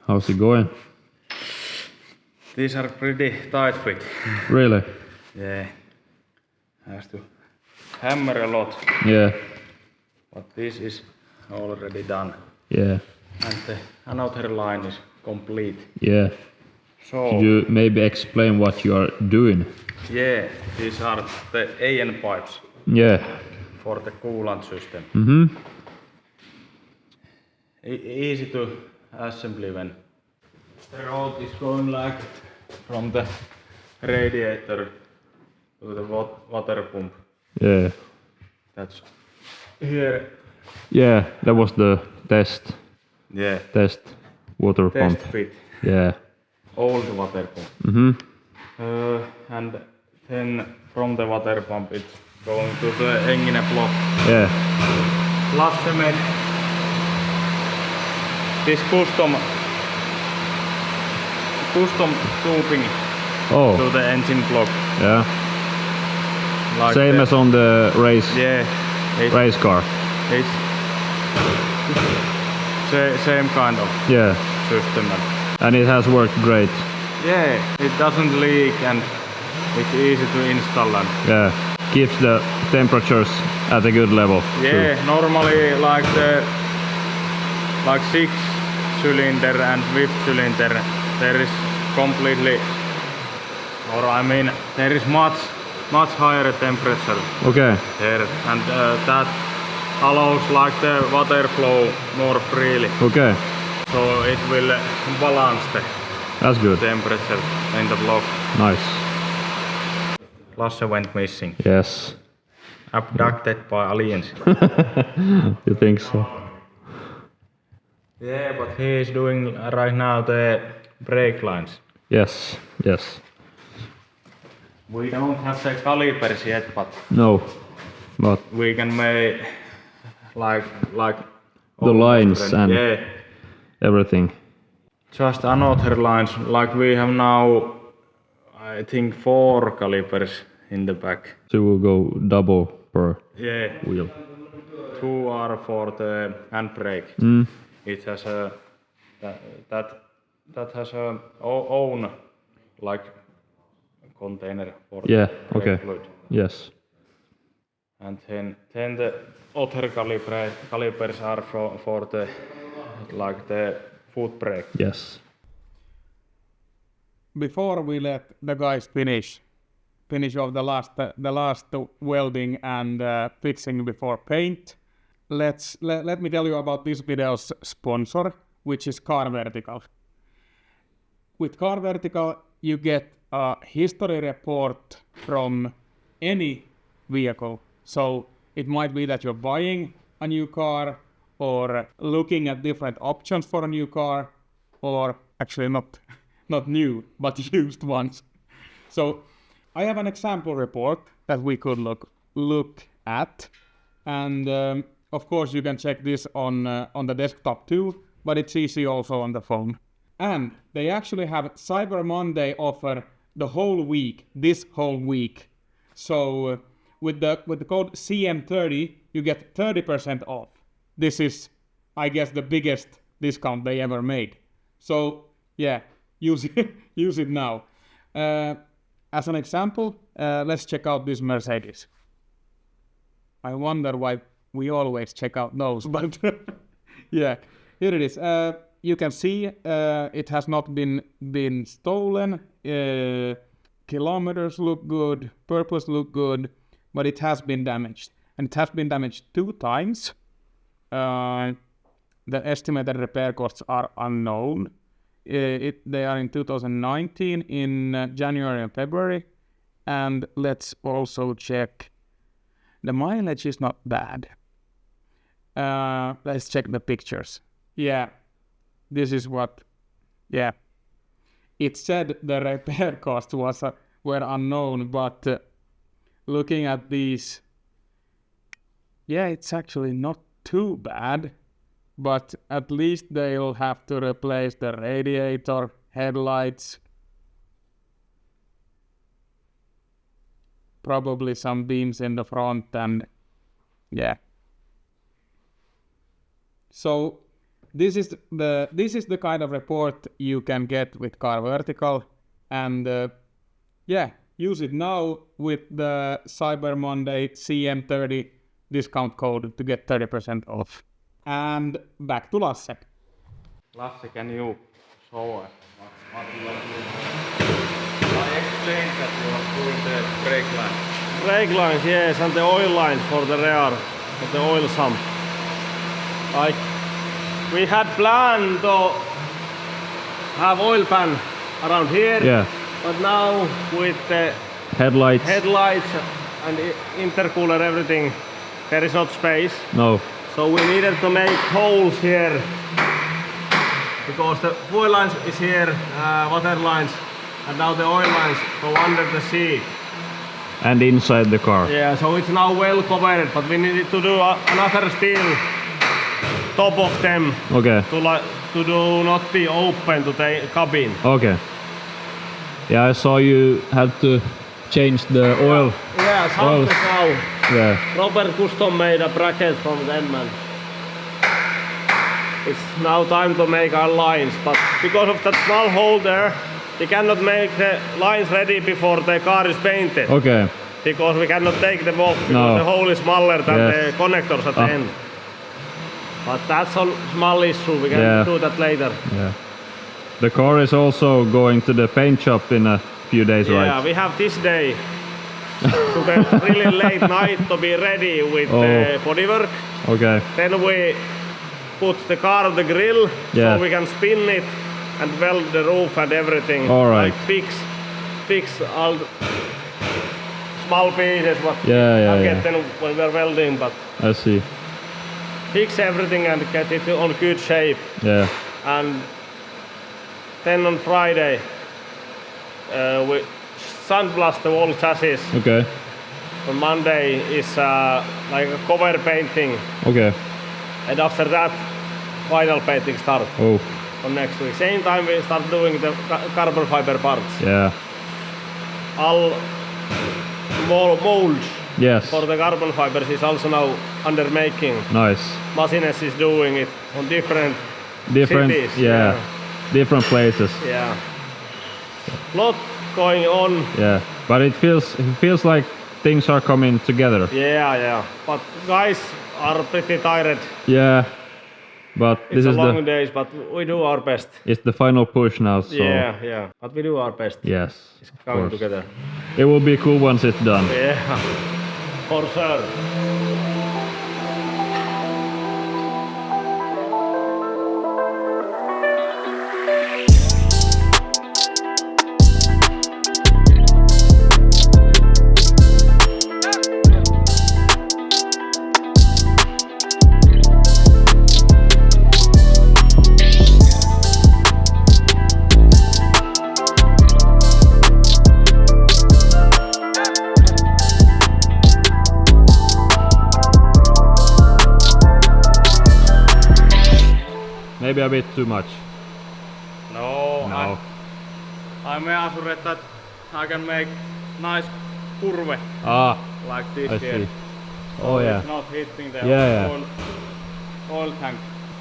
How's it going? These are pretty tight fit. Really? Yeah. Has to hammer a lot. Yeah. But this is already done. Yeah. And the another line is complete. Yeah. So Could you maybe explain what you are doing? yeah, these are the AN pipes Yeah. for the coolant system. Mm-hmm. Easy to assembly when the rod is going like from the radiator to the water pump. Yeah. That's here. Yeah, that was the test water pump. Test fit. Yeah. Old water pump. Mm-hmm. And then from the water pump it's going to the engine block. Yeah. Plus the this custom tubing to the engine block. Yeah. Like Same as on the race car. It's same kind of system. And it has worked great. Yeah, it doesn't leak and it's easy to install. And keeps the temperatures at a good level. Yeah, too. Normally like 6 cylinder and 5th cylinder there is completely, or I mean there is much higher temperature. Okay. There, and that allows like the water flow more freely. Okay. So it will balance the temperature in the block. Nice. Lasse went missing. Yes. Abducted by aliens. You think so? Yeah, but he is doing right now the brake lines. Yes. We don't have the calipers yet, but no, but we can make like the lines and everything. Just another lines, like we have now I think 4 calipers in the back. So we'll go double per wheel. 2 are for the handbrake. It has a that has a own like container for brake fluid. Yes. And then the other calipers are for the like the foot brake. Yes. Before we let the guys finish off the last welding and fixing before paint, let me tell you about this video's sponsor, which is Car Vertical. With Car Vertical, you get a history report from any vehicle. So it might be that you're buying a new car or looking at different options for a new car, or actually not new, but used ones. So I have an example report that we could look at, and of course you can check this on the desktop too, but it's easy also on the phone. And they actually have Cyber Monday offer the whole week, this whole week. So with the code CM30 you get 30% off. This is, I guess, the biggest discount they ever made. So yeah, use it now. As an example, let's check out this Mercedes. I wonder why we always check out those, but yeah, here it is. You can see it has not been stolen. Kilometers look good, purpose look good, but it has been damaged, and it has been damaged 2 times. The estimated repair costs are unknown. They are in 2019 in January and February, and let's also check. The mileage is not bad. Let's check the pictures. Yeah, this is what. Yeah, it said the repair costs were unknown, but looking at these, yeah, it's actually not too bad. But at least they'll have to replace the radiator, headlights, probably some beams in the front, and yeah. So this is the kind of report you can get with Car Vertical, and yeah, use it now with the Cyber Monday CM30 discount code to get 30% off. And back to Lasse. Lasse, can you show us what you are doing? I explained that you are doing the brake lines. Brake lines, yes, and the oil lines for the rear, for the oil sump. Like, we had planned to have oil pan around here, Yeah. but now with the Headlights. headlights and intercooler, everything, there is not space. No. So we needed to make holes here because the fuel lines is here, water lines, and now the oil lines go under the seat. And inside the car. Yeah, so it's now well covered, but we needed to do another steel top of them Okay. to do not be open to the cabin. Okay. Yeah, I saw you had to change the oil. Yeah, Oil. something now. Yeah. Robert custom made a bracket from them, and it's now time to make our lines, but because of that small hole there, we cannot make the lines ready before the car is painted. Okay. Because we cannot take them off because No. the hole is smaller than Yes. the connectors at the end. But that's a small issue, we can Yeah. do that later. Yeah. The car is also going to the paint shop in a few days, Yeah, right? we have this day to the really late night to be ready with the bodywork. Okay. Then we put the car on the grill Yeah. so we can spin it and weld the roof and everything. All right. Like fix all the small pieces what Yeah, we yeah, get then when we're welding, but I see. fix everything and get it on good shape. Yeah. And then on Friday we sandblast the whole chassis. Okay. On Monday is like a cover painting, Okay. and after that final painting start Oh. on next week. Same time we start doing the carbon fiber parts. Yeah. All molds Yes. for the carbon fibers is also now under making. Nice. Machines is doing it on different Different. cities. Yeah. Different places. Yeah. Lot going on. Yeah. But it feels like things are coming together. Yeah. But guys are pretty tired. Yeah. But this It's a is long days, but we do our best. it's the final push now. So Yeah. But we do our best. yes. It's of coming course. together. It will be cool once it's done. Yeah. For sure. Maybe a bit too much. No. I may sure that I can make nice curve Ah, like this I here. see. Oh yeah. It's not hitting the Yeah. oil tank.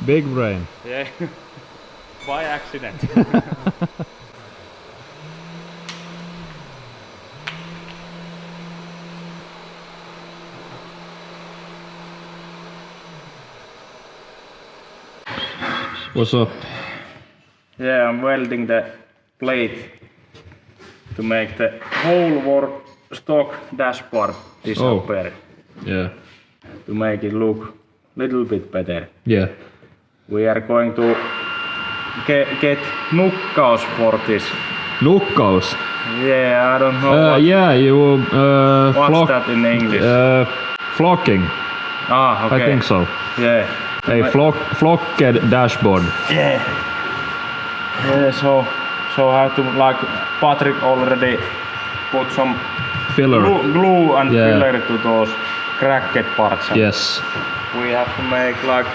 Big brain. Yeah. By accident. What's up? Yeah, I'm welding the plate to make the whole work stock dashboard disappear. Yeah. To make it look little bit better. Yeah. We are going to get nukkaus for this. Nukkaus. Yeah, I don't know what, Yeah, you what's that in English. flocking. Okay. I think so. Yeah. A flocked dashboard. Yeah. Yeah, so I have to, like Patrick already put some Filler. glue and Yeah. filler to those cracked parts. And Yes. we have to make like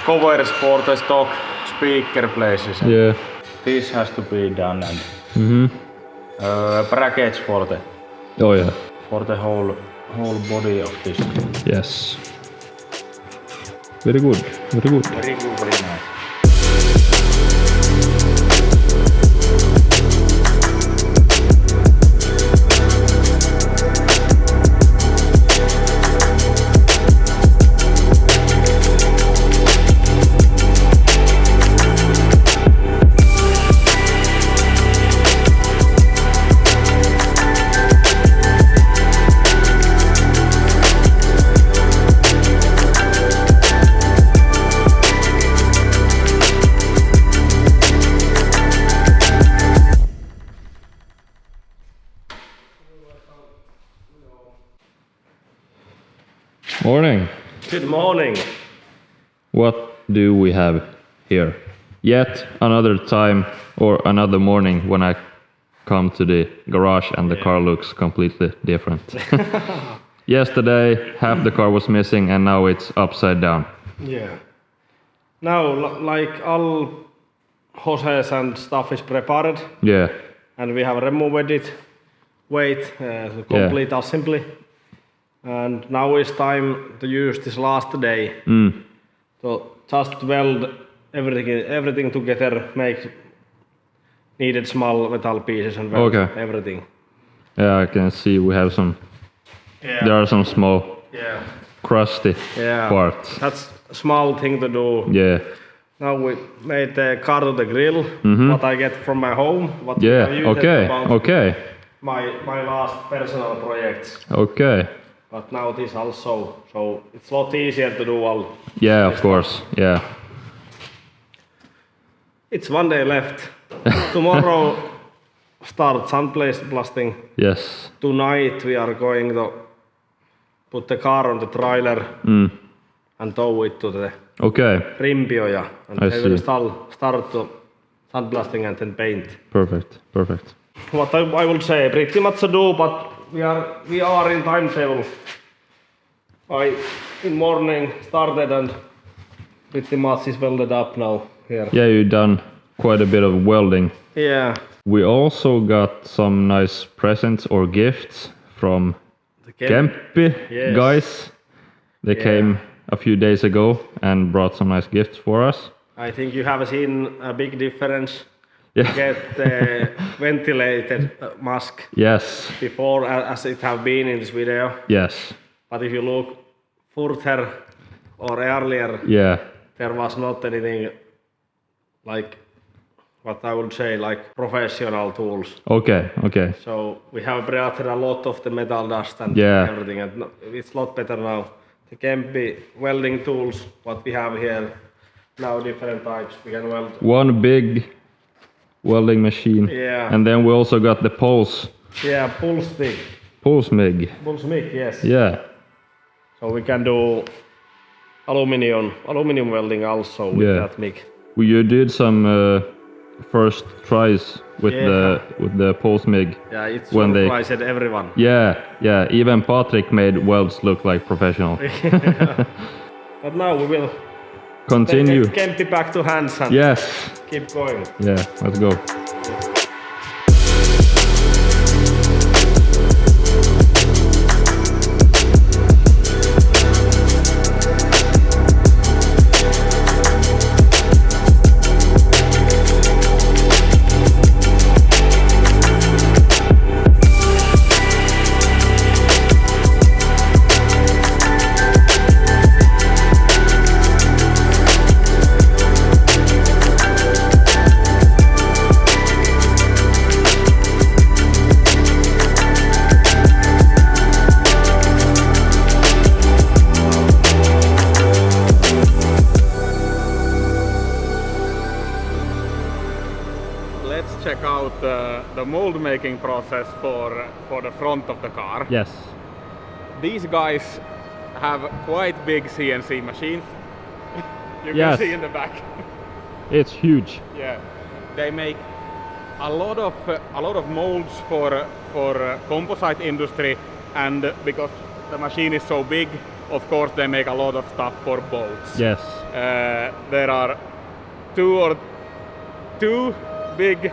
covers for the stock speaker places. And Yeah. this has to be done, and brackets for the Oh yeah. whole body of this. Yes. Very good. Very good. Very good, very nice. Morning. Good morning. What do we have here? Yet another time or another morning when I come to the garage and the car looks completely different. Yesterday half the car was missing and now it's upside down. Yeah. Now, like all hoses and stuff is prepared, Yeah. and we have removed it, weight, to complete assembly. And now it's time to use this last day. So just weld everything together, make needed small metal pieces and weld everything. Yeah, I can see we have some. Yeah. There are some small Yeah. crusty Yeah. parts. That's a small thing to do. Yeah. Now we made the car to the grill, what I get from my home. What Yeah. I use Okay. about Okay. my last personal projects. Okay. But now this also, so it's a lot easier to do all. Yeah, of course. Yeah. It's one day left. Tomorrow start sandblasting. Yes. Tonight we are going to put the car on the trailer and tow it to the Okay. rimpioja. And I they will see. start to sandblasting and then paint. Perfect. Perfect. What I would say, pretty much to do, but we are in timetable. I in morning started and pretty much is welded up now here. Yeah, you've done quite a bit of welding. Yeah. We also got some nice presents or gifts from The Kemppi Yes. guys. They came a few days ago and brought some nice gifts for us. I think you have seen a big difference. Yeah. Get the ventilated mask Yes. before as it have been in this video. Yes. But if you look further or earlier, Yeah. there was not anything like what I would say like professional tools. Okay. Okay. So we have created a lot of the metal dust and everything, and it's a lot better now. The Kemppi welding tools, what we have here now, different types. We can weld. One big welding machine. Yeah. And then we also got the pulse Pulse MIG. MIG, yes. Yeah. So we can do aluminum welding also with that MIG. You did some first tries with the pulse MIG. Yeah, it's when surprised everyone. Yeah. Even Patrick made welds look like professional. But now we will Continue. take Kemppi back to hands and Yes. keep going. Yeah. Let's go. Let's check out the mold making process for the front of the car. Yes. These guys have quite big CNC machines. You Yes. can see in the back. It's huge. Yeah, they make a lot of molds for composite industry, and because the machine is so big, of course they make a lot of stuff for boats. Yes. There are two big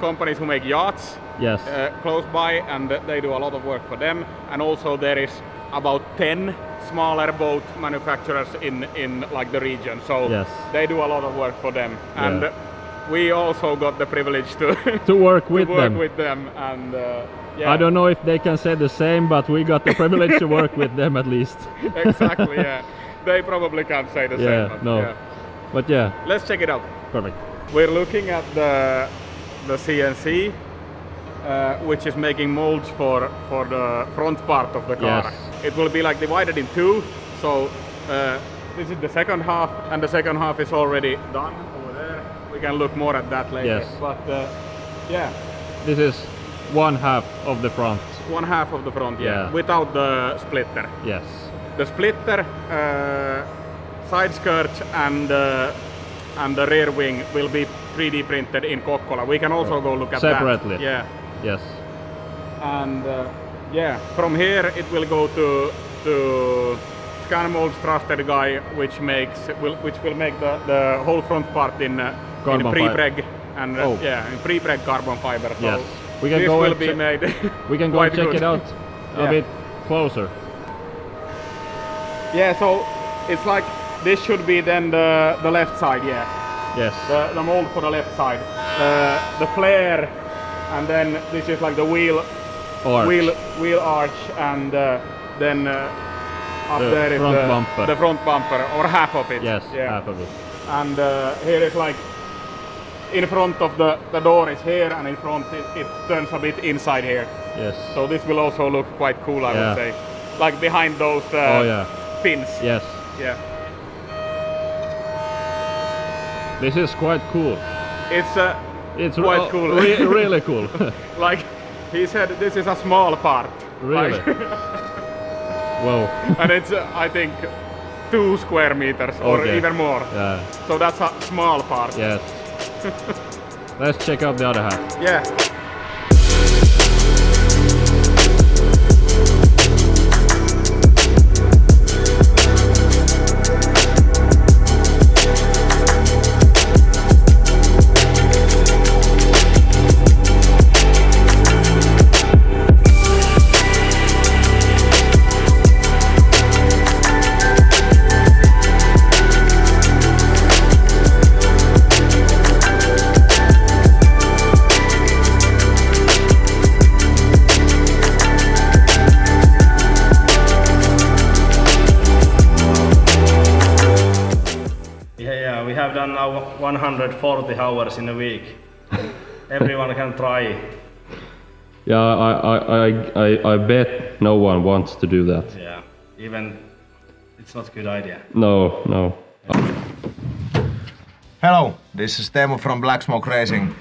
companies who make yachts Yes. close by, and they do a lot of work for them. And also there is about 10 smaller boat manufacturers in like the region. So Yes. they do a lot of work for them, and we also got the privilege to To work with to work them. with them. And yeah, I don't know if they can say the same, but we got the privilege to work with them at least. exactly. Yeah, they probably can't say the Yeah, same. But no. yeah. But yeah, Let's check it out. perfect. We're looking at the CNC, which is making molds for the front part of the car. Yes. It will be like divided in two. So this is the second half, and the second half is already done over there. We can look more at that later. Yes. But yeah, This is one half of the front. one half of the front, Yeah. without the splitter. Yes. The splitter, side skirt, and the rear wing will be 3D printed in Kokkola. We can also go look at Separately. that. Yeah. Yes. And yeah, from here it will go to Scanmold's trusted guy, which will make the whole front part in Carbon pre-preg and Oh. in pre-preg carbon fiber. So Yes. We can this go will and be made. We can go and quite check good. it out a Yeah. bit closer. Yeah, so it's like this should be then the left side. Yeah. Yes. The mold for the left side, the flare, and then this is like the wheel arch, and then up The there is front bumper. the front bumper, or half of it. Yes, yeah. half of it. And here is like in front of the door is here, and in front it turns a bit inside here. Yes. So this will also look quite cool, I Yeah. would say, like behind those Oh yeah. pins. Yes. Yeah. This is quite cool. It's It's quite cool. really cool. Like he said, this is a small part. Really. Like, Wow. and it's I think 2 square meters or Okay. even more. Yeah. So that's a small part. Yes. Let's check out the other half. Yeah. Yeah, we have done now 140 hours in a week. Everyone can try. Yeah, I bet no one wants to do that. Yeah, even it's not a good idea. No. Hello, this is Teemu from Black Smoke Racing.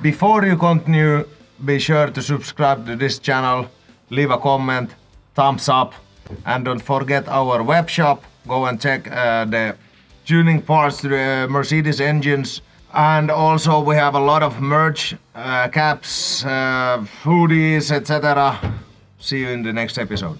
Before you continue, be sure to subscribe to this channel, leave a comment, thumbs up, and don't forget our web shop. Go and check the tuning parts to the Mercedes engines. And also we have a lot of merch, caps, hoodies, etc. See you in the next episode.